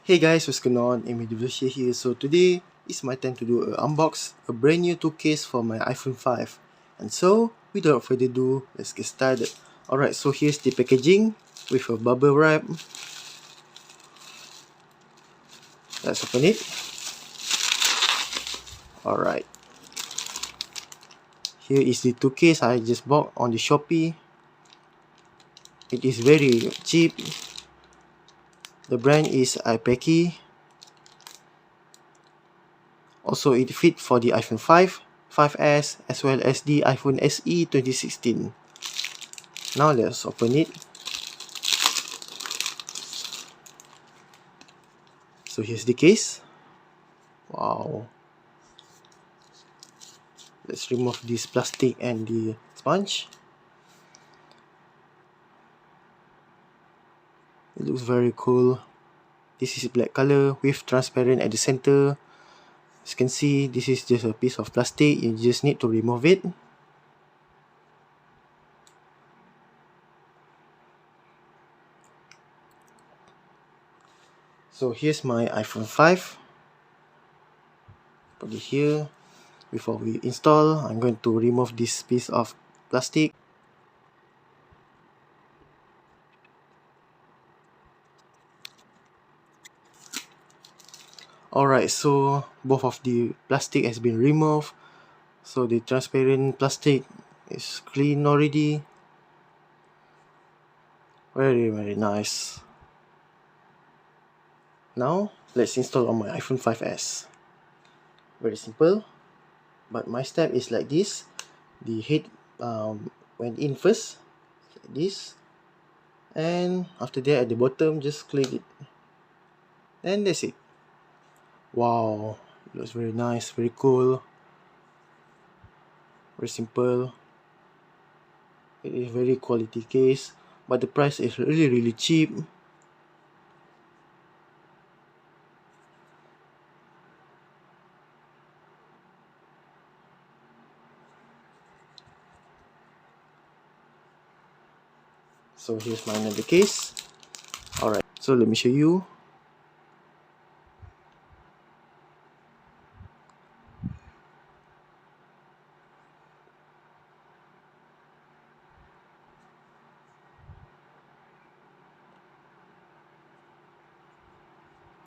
Hey guys, what's going on? Amy here. So today is my time to do a unbox a brand new 2 case for my iPhone 5. And so, without further ado, let's get started. Alright, so here's the packaging with a bubble wrap. Let's open it. Alright. Here is the 2 case I just bought on the Shopee. It is very cheap. The brand is iPaky. Also, it fit for the iPhone 5, 5S, as well as the iPhone SE 2016. Now let's open it. So here's the case. Wow. Let's remove this plastic and the sponge. It looks very cool. This is black color with transparent at the center. As you can see, this is just a piece of plastic. You just need to remove it. So here's my iPhone 5. Put it here. Before we install, I'm going to remove this piece of plastic. Alright, so both of the plastic has been removed. So the transparent plastic is clean already. Very nice. Now, let's install on my iPhone 5S. Very simple. But my step is like this. The head went in first, like this. And after that, at the bottom, just click it. And that's it. Wow, it looks very nice, very cool. Very simple. It is very quality case, but the price is really cheap. So here's my another case. Alright, so let me show you.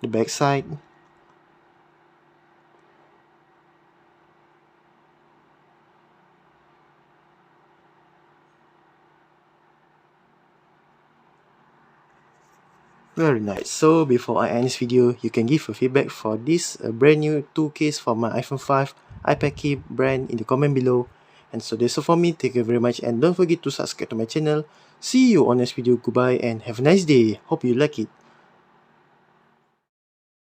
The back side. Very nice. So before I end this video, you can give a feedback for this brand new 2 case for my iPhone 5 iPaky brand in the comment below. And so that's all for me. Thank you very much, and don't forget to subscribe to my channel. See you on next video. Goodbye and have a nice day. Hope you like it.